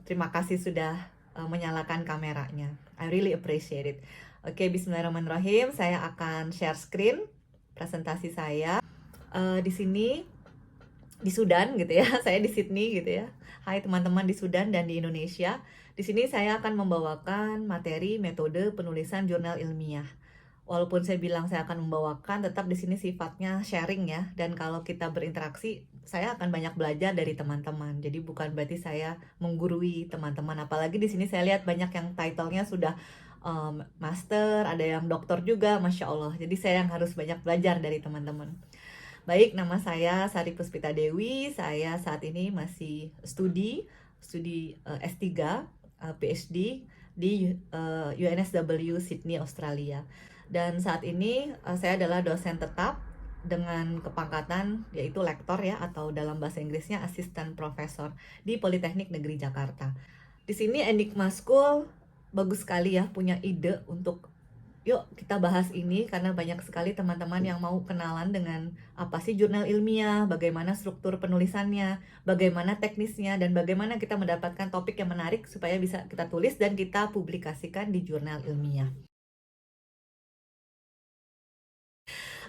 Terima kasih sudah menyalakan kameranya. I really appreciate it. Oke, bismillahirrahmanirrahim. Saya akan share screen presentasi saya. Di sini di Sudan gitu ya. Saya di Sydney gitu ya. Hai teman-teman di Sudan dan di Indonesia. Di sini saya akan membawakan materi metode penulisan jurnal ilmiah. Walaupun saya bilang saya akan membawakan, tetap di sini sifatnya sharing ya. Dan kalau kita berinteraksi, saya akan banyak belajar dari teman-teman. Jadi bukan berarti saya menggurui teman-teman. Apalagi di sini saya lihat banyak yang title-nya sudah master, ada yang doktor juga, Masya Allah. Jadi saya yang harus banyak belajar dari teman-teman. Baik, nama saya Sari Puspita Dewi. Saya saat ini masih studi S3, PhD di UNSW Sydney, Australia. Dan saat ini saya adalah dosen tetap dengan kepangkatan yaitu lektor ya, atau dalam bahasa Inggrisnya asisten profesor di Politeknik Negeri Jakarta. Di sini Enigma School bagus sekali ya, punya ide untuk yuk kita bahas ini karena banyak sekali teman-teman yang mau kenalan dengan apa sih jurnal ilmiah, bagaimana struktur penulisannya, bagaimana teknisnya, dan bagaimana kita mendapatkan topik yang menarik supaya bisa kita tulis dan kita publikasikan di jurnal ilmiah.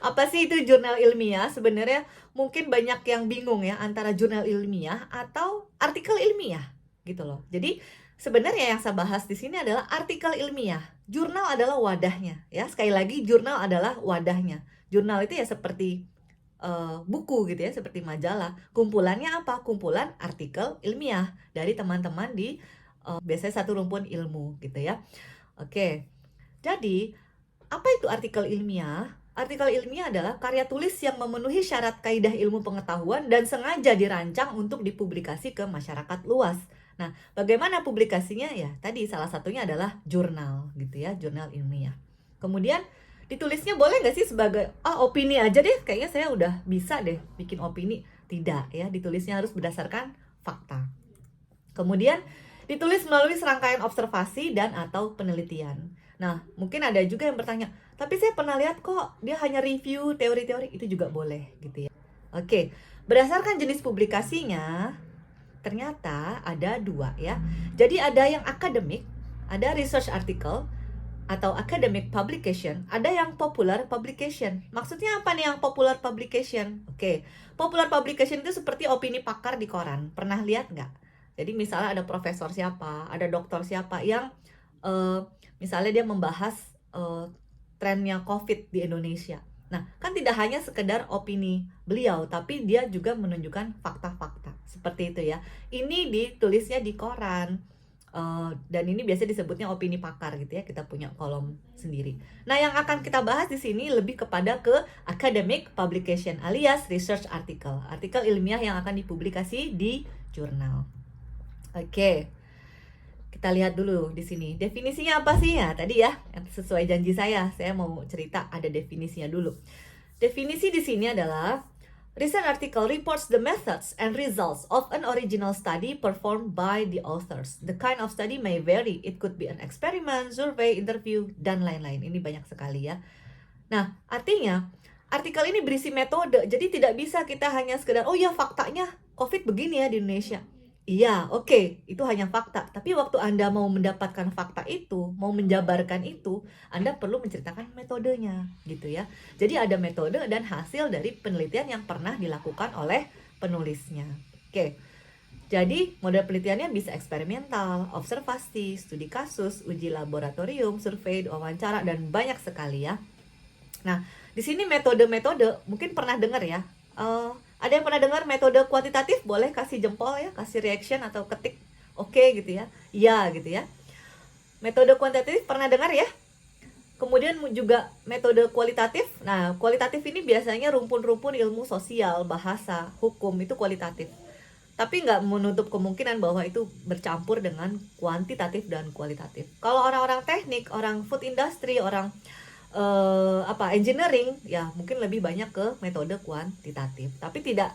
Apa sih itu jurnal ilmiah? Sebenarnya mungkin banyak yang bingung ya antara jurnal ilmiah atau artikel ilmiah gitu loh. Jadi sebenarnya yang saya bahas di sini adalah artikel ilmiah. Jurnal adalah wadahnya ya. Sekali lagi jurnal adalah wadahnya. Jurnal itu ya seperti buku gitu ya, seperti majalah. Kumpulannya apa? Kumpulan artikel ilmiah dari teman-teman di biasanya satu rumpun ilmu gitu ya. Oke. Jadi apa itu artikel ilmiah? Artikel ilmiah adalah karya tulis yang memenuhi syarat kaidah ilmu pengetahuan dan sengaja dirancang untuk dipublikasi ke masyarakat luas. Nah, bagaimana publikasinya? Ya, tadi salah satunya adalah jurnal gitu ya, jurnal ilmiah. Kemudian ditulisnya boleh nggak sih sebagai opini aja deh, kayaknya saya udah bisa deh bikin opini. Tidak ya, ditulisnya harus berdasarkan fakta. Kemudian ditulis melalui serangkaian observasi dan atau penelitian. Nah, mungkin ada juga yang bertanya, tapi saya pernah lihat kok dia hanya review teori-teori, itu juga boleh gitu ya. Oke, berdasarkan jenis publikasinya, ternyata ada dua ya. Jadi ada yang akademik, ada research article atau academic publication, ada yang popular publication. Maksudnya apa nih yang popular publication? Oke, popular publication itu seperti opini pakar di koran. Pernah lihat nggak? Jadi misalnya ada profesor siapa, ada dokter siapa yang misalnya dia membahas trennya COVID di Indonesia. Nah, kan tidak hanya sekedar opini beliau, tapi dia juga menunjukkan fakta-fakta. Seperti itu ya. Ini ditulisnya di koran. Dan ini biasanya disebutnya opini pakar gitu ya. Kita punya kolom sendiri. Nah, yang akan kita bahas di sini lebih kepada ke academic publication alias research article. Artikel ilmiah yang akan dipublikasi di jurnal. Oke. Kita lihat dulu di sini. Definisinya apa sih ya? Tadi ya, sesuai janji saya mau cerita ada definisinya dulu. Definisi di sini adalah recent article reports the methods and results of an original study performed by the authors. The kind of study may vary. It could be an experiment, survey, interview, dan lain-lain. Ini banyak sekali ya. Nah, artinya artikel ini berisi metode. Jadi tidak bisa kita hanya sekedar, oh ya faktanya COVID begini ya di Indonesia. Iya, oke, itu hanya fakta. Tapi waktu Anda mau mendapatkan fakta itu, mau menjabarkan itu, Anda perlu menceritakan metodenya, gitu ya. Jadi ada metode dan hasil dari penelitian yang pernah dilakukan oleh penulisnya. Oke, jadi model penelitiannya bisa eksperimental, observasi, studi kasus, uji laboratorium, survei, wawancara, dan banyak sekali ya. Nah, di sini metode-metode, mungkin pernah dengar ya, ada yang pernah dengar metode kuantitatif? Boleh kasih jempol ya, kasih reaction atau ketik oke gitu ya. Iya gitu ya. Metode kuantitatif pernah dengar ya? Kemudian juga metode kualitatif. Nah, kualitatif ini biasanya rumpun-rumpun ilmu sosial, bahasa, hukum, itu kualitatif. Tapi nggak menutup kemungkinan bahwa itu bercampur dengan kuantitatif dan kualitatif. Kalau orang-orang teknik, orang food industry, orang engineering ya mungkin lebih banyak ke metode kuantitatif, tapi tidak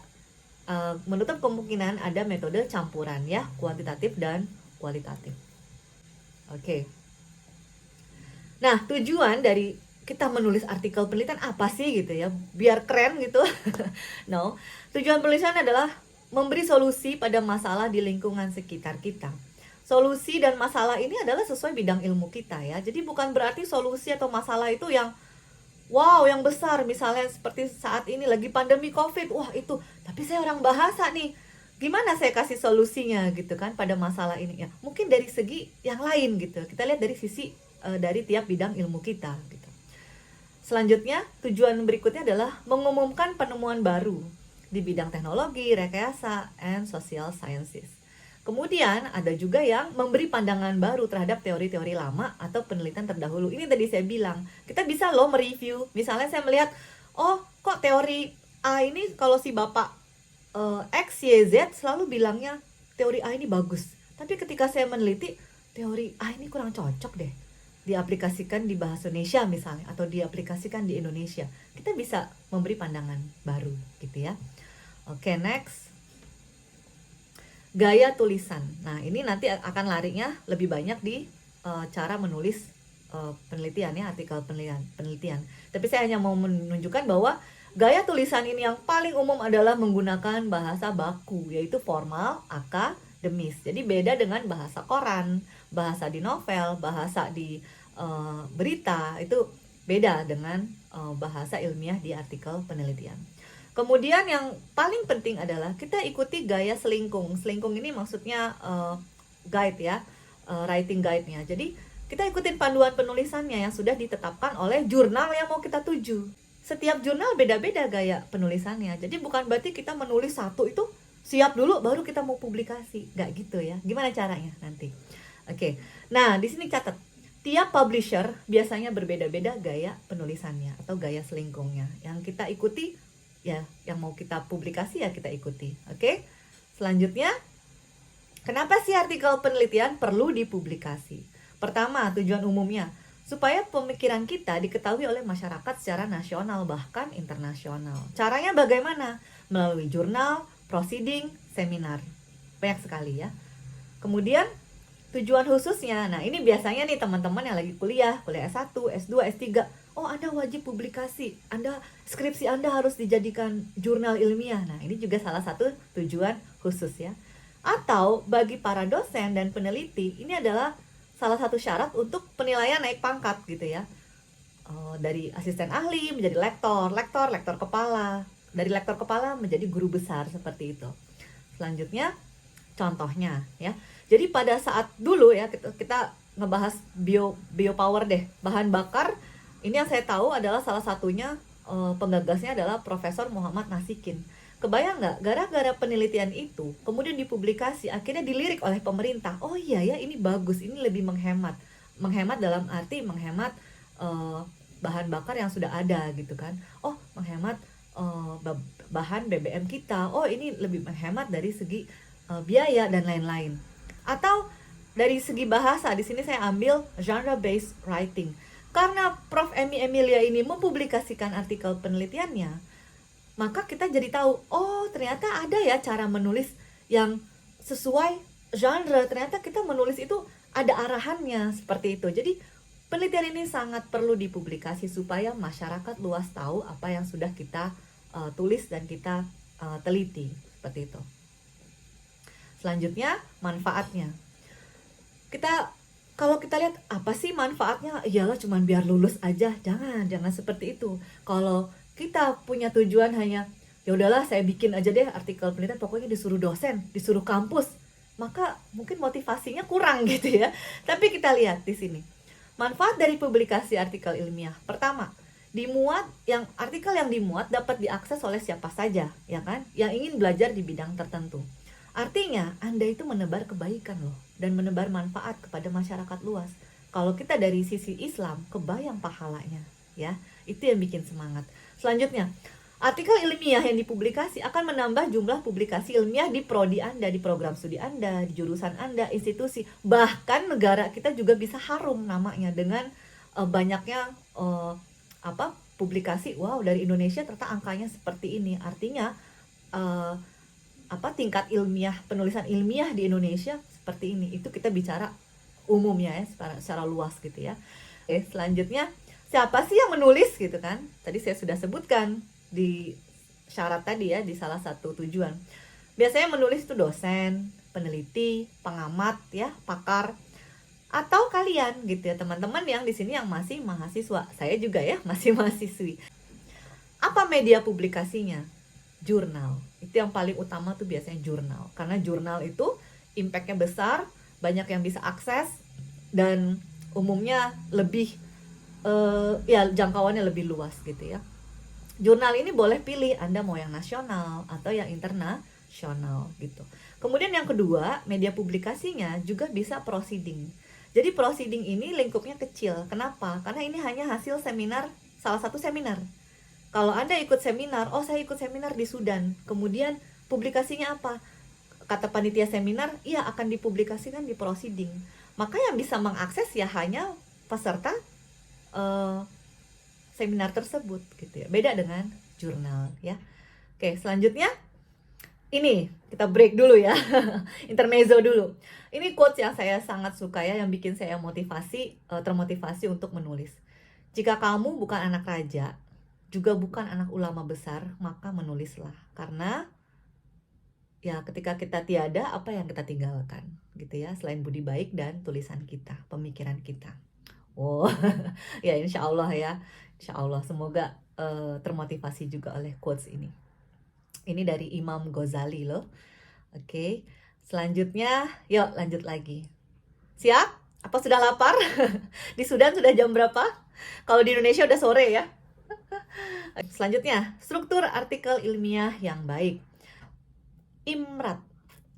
menutup kemungkinan ada metode campuran ya, kuantitatif dan kualitatif. Oke. Nah, tujuan dari kita menulis artikel penelitian apa sih gitu ya, biar keren gitu. Tujuan penulisan adalah memberi solusi pada masalah di lingkungan sekitar kita, solusi dan masalah ini adalah sesuai bidang ilmu kita ya. Jadi bukan berarti solusi atau masalah itu yang wow, yang besar, misalnya seperti saat ini lagi pandemi COVID, wah itu, tapi saya orang bahasa nih, gimana saya kasih solusinya gitu kan pada masalah ini ya. Mungkin dari segi yang lain gitu, kita lihat dari sisi dari tiap bidang ilmu kita gitu. Selanjutnya, tujuan berikutnya adalah mengumumkan penemuan baru di bidang teknologi, rekayasa, and social sciences. Kemudian ada juga yang memberi pandangan baru terhadap teori-teori lama atau penelitian terdahulu. Ini tadi saya bilang, kita bisa loh mereview. Misalnya saya melihat, oh kok teori A ini kalau si Bapak X, Y, Z selalu bilangnya teori A ini bagus. Tapi ketika saya meneliti, teori A ini kurang cocok deh diaplikasikan di bahasa Indonesia misalnya, atau diaplikasikan di Indonesia. Kita bisa memberi pandangan baru gitu ya. Oke, next. Gaya tulisan. Nah, ini nanti akan larinya lebih banyak di cara menulis penelitian ya, artikel penelitian. Tapi saya hanya mau menunjukkan bahwa gaya tulisan ini yang paling umum adalah menggunakan bahasa baku, yaitu formal, akademis. Jadi beda dengan bahasa koran, bahasa di novel, bahasa di berita, itu beda dengan bahasa ilmiah di artikel penelitian. Kemudian yang paling penting adalah kita ikuti gaya selingkung. Selingkung ini maksudnya guide ya, writing guide-nya. Jadi kita ikutin panduan penulisannya yang sudah ditetapkan oleh jurnal yang mau kita tuju. Setiap jurnal beda-beda gaya penulisannya. Jadi bukan berarti kita menulis satu itu siap dulu baru kita mau publikasi. Nggak gitu ya. Gimana caranya nanti? Oke. Nah, di sini catat. Tiap publisher biasanya berbeda-beda gaya penulisannya atau gaya selingkungnya. Yang kita ikuti ya, yang mau kita publikasi ya kita ikuti. Oke. Selanjutnya, kenapa sih artikel penelitian perlu dipublikasi? Pertama, tujuan umumnya supaya pemikiran kita diketahui oleh masyarakat secara nasional bahkan internasional. Caranya bagaimana? Melalui jurnal, proceeding, seminar. Banyak sekali ya. Kemudian tujuan khususnya, nah ini biasanya nih teman-teman yang lagi kuliah S1, S2, S3, oh Anda wajib publikasi, skripsi Anda harus dijadikan jurnal ilmiah. Nah ini juga salah satu tujuan khusus ya. Atau bagi para dosen dan peneliti, ini adalah salah satu syarat untuk penilaian naik pangkat gitu ya. Dari asisten ahli menjadi lektor kepala, dari lektor kepala menjadi guru besar seperti itu. Selanjutnya, contohnya ya. Jadi pada saat dulu ya kita ngebahas biopower deh, bahan bakar. Ini yang saya tahu adalah salah satunya penggagasnya adalah Profesor Muhammad Nasikin. Kebayang nggak? Gara-gara penelitian itu kemudian dipublikasi, akhirnya dilirik oleh pemerintah. Oh iya ya, ini bagus, ini lebih menghemat. Menghemat dalam arti menghemat bahan bakar yang sudah ada gitu kan. Oh menghemat bahan BBM kita. Oh ini lebih menghemat dari segi biaya dan lain-lain. Atau dari segi bahasa, di sini saya ambil genre based writing. Karena Prof. Emi Emilia ini mempublikasikan artikel penelitiannya, maka kita jadi tahu, oh ternyata ada ya cara menulis yang sesuai genre. Ternyata kita menulis itu ada arahannya seperti itu. Jadi penelitian ini sangat perlu dipublikasi supaya masyarakat luas tahu apa yang sudah kita tulis dan kita teliti seperti itu. Selanjutnya, manfaatnya. Kalau kita lihat apa sih manfaatnya? Iyalah cuman biar lulus aja. Jangan seperti itu. Kalau kita punya tujuan hanya ya udahlah saya bikin aja deh artikel penelitian, pokoknya disuruh dosen, disuruh kampus, maka mungkin motivasinya kurang gitu ya. Tapi kita lihat di sini. Manfaat dari publikasi artikel ilmiah. Pertama, artikel yang dimuat dapat diakses oleh siapa saja, ya kan? Yang ingin belajar di bidang tertentu. Artinya, Anda itu menebar kebaikan loh, dan menebar manfaat kepada masyarakat luas. Kalau kita dari sisi Islam, kebayang pahalanya, ya. Itu yang bikin semangat. Selanjutnya, artikel ilmiah yang dipublikasi akan menambah jumlah publikasi ilmiah di prodi Anda, di program studi Anda, di jurusan Anda, institusi. Bahkan negara kita juga bisa harum namanya dengan banyaknya publikasi. Wow, dari Indonesia ternyata angkanya seperti ini. Artinya tingkat ilmiah, penulisan ilmiah di Indonesia seperti ini. Itu kita bicara umumnya ya, secara luas gitu ya. Oke, selanjutnya siapa sih yang menulis gitu kan? Tadi saya sudah sebutkan di syarat tadi ya, di salah satu tujuan. Biasanya menulis itu dosen, peneliti, pengamat ya, pakar, atau kalian gitu ya, teman-teman yang di sini yang masih mahasiswa. Saya juga ya masih mahasiswi. Apa media publikasinya? Jurnal. Itu yang paling utama tuh biasanya jurnal. Karena jurnal itu impact-nya besar, banyak yang bisa akses, dan umumnya lebih ya jangkauannya lebih luas gitu ya. Jurnal ini boleh pilih Anda mau yang nasional atau yang internasional gitu. Kemudian yang kedua, media publikasinya juga bisa proceeding. Jadi proceeding ini lingkupnya kecil. Kenapa? Karena ini hanya hasil seminar, salah satu seminar. Kalau Anda ikut seminar, oh saya ikut seminar di Sudan, kemudian publikasinya apa? Kata panitia seminar, iya akan dipublikasikan di proceeding. Maka yang bisa mengakses ya hanya peserta seminar tersebut gitu ya. Beda dengan jurnal ya. Oke, selanjutnya ini kita break dulu ya. Intermezzo dulu. Ini quotes yang saya sangat suka ya, yang bikin saya termotivasi untuk menulis. Jika kamu bukan anak raja, juga bukan anak ulama besar, maka menulislah. Karena ya ketika kita tiada, apa yang kita tinggalkan gitu ya, selain budi baik dan tulisan kita, pemikiran kita. Oh, ya insya Allah ya. Insya Allah semoga termotivasi juga oleh quotes ini. Ini dari Imam Ghazali loh. Oke, selanjutnya yuk lanjut lagi. Siap? Apa sudah lapar? Di Sudan sudah jam berapa? Kalau di Indonesia udah sore ya. Selanjutnya, struktur artikel ilmiah yang baik. IMRAT.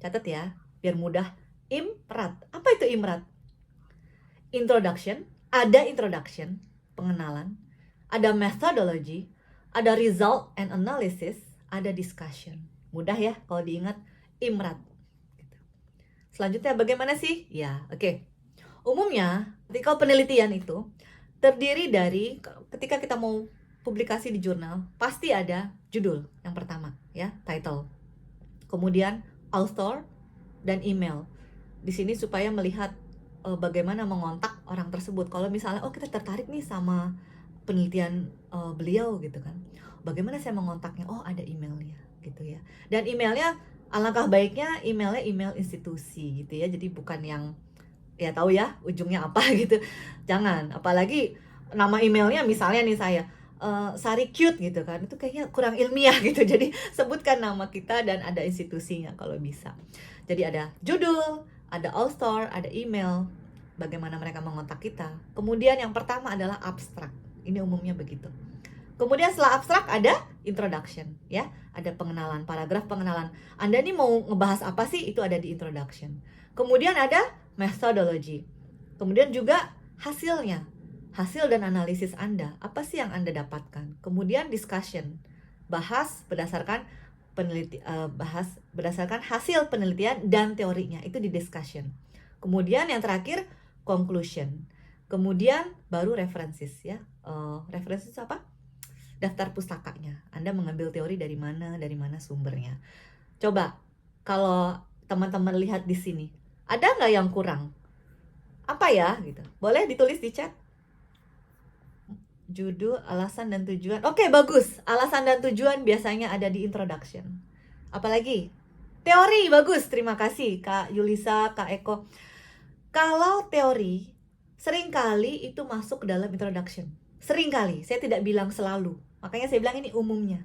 Catat ya, biar mudah. IMRAT. Apa itu IMRAT? Introduction, ada introduction, pengenalan, ada methodology, ada result and analysis, ada discussion. Mudah ya kalau diingat, IMRAT. Selanjutnya bagaimana sih? Ya, oke. Umumnya, artikel penelitian itu terdiri dari, ketika kita mau publikasi di jurnal, pasti ada judul yang pertama, ya, title. Kemudian author dan email. Di sini supaya melihat bagaimana mengontak orang tersebut. Kalau misalnya, oh kita tertarik nih sama penelitian beliau gitu kan. Bagaimana saya mengontaknya? Oh ada emailnya gitu ya. Dan emailnya, alangkah baiknya emailnya email institusi gitu ya. Jadi bukan yang, ya tahu ya ujungnya apa gitu. Jangan, apalagi nama emailnya misalnya nih saya, Sari Cute gitu kan. Itu kayaknya kurang ilmiah gitu. Jadi sebutkan nama kita dan ada institusinya kalau bisa. Jadi ada judul, ada author, ada email, bagaimana mereka mengontak kita. Kemudian yang pertama adalah abstrak. Ini umumnya begitu. Kemudian setelah abstrak ada introduction, ya. Ada pengenalan, paragraf pengenalan. Anda nih mau ngebahas apa sih? Itu ada di introduction. Kemudian ada methodology. Kemudian juga hasilnya. Hasil dan analisis Anda. Apa sih yang Anda dapatkan? Kemudian discussion. Bahas berdasarkan berdasarkan hasil penelitian dan teorinya, itu di discussion. Kemudian yang terakhir conclusion. Kemudian baru references ya. References apa? Daftar pustakanya. Anda mengambil teori dari mana sumbernya. Coba kalau teman-teman lihat di sini, ada nggak yang kurang? Apa ya gitu? Boleh ditulis di chat. Judul, alasan dan tujuan. Oke, bagus. Alasan dan tujuan biasanya ada di introduction. Apalagi? Teori, bagus. Terima kasih Kak Yulisa, Kak Eko. Kalau teori, seringkali itu masuk ke dalam introduction. Seringkali, saya tidak bilang selalu. Makanya saya bilang ini umumnya.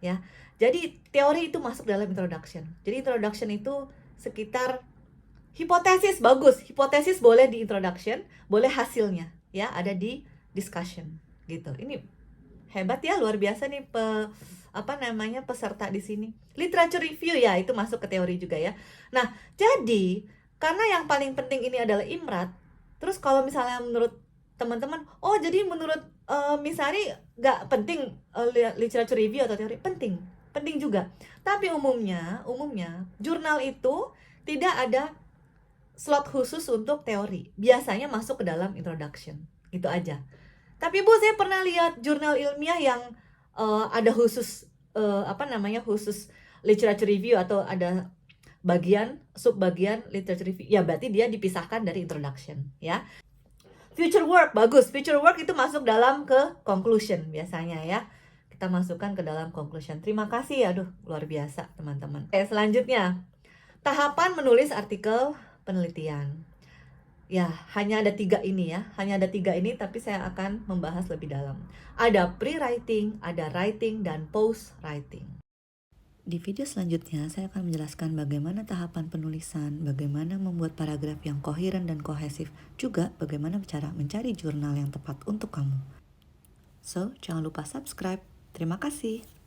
Ya. Jadi teori itu masuk dalam introduction. Jadi introduction itu sekitar hipotesis, bagus. Hipotesis boleh di introduction, boleh hasilnya. Ya, ada di discussion gitu. Ini hebat ya, luar biasa nih peserta di sini. Literature review ya, itu masuk ke teori juga ya. Nah, jadi karena yang paling penting ini adalah IMRAT. Terus kalau misalnya menurut teman-teman, oh jadi menurut misalnya nggak penting literature review atau teori, penting juga. Tapi umumnya jurnal itu tidak ada slot khusus untuk teori. Biasanya masuk ke dalam introduction. Gitu aja. Tapi Bu, saya pernah lihat jurnal ilmiah yang ada khusus khusus literature review atau ada subbagian literature review. Ya berarti dia dipisahkan dari introduction, ya. Future work, bagus. Future work itu masuk dalam ke conclusion biasanya ya. Kita masukkan ke dalam conclusion. Terima kasih, aduh luar biasa teman-teman. Selanjutnya, Tahapan menulis artikel penelitian. Ya, hanya ada 3 ini ya, hanya ada 3 ini tapi saya akan membahas lebih dalam. Ada pre-writing, ada writing, dan post-writing. Di video selanjutnya, saya akan menjelaskan bagaimana tahapan penulisan, bagaimana membuat paragraf yang koheren dan kohesif, juga bagaimana cara mencari jurnal yang tepat untuk kamu. So, jangan lupa subscribe. Terima kasih.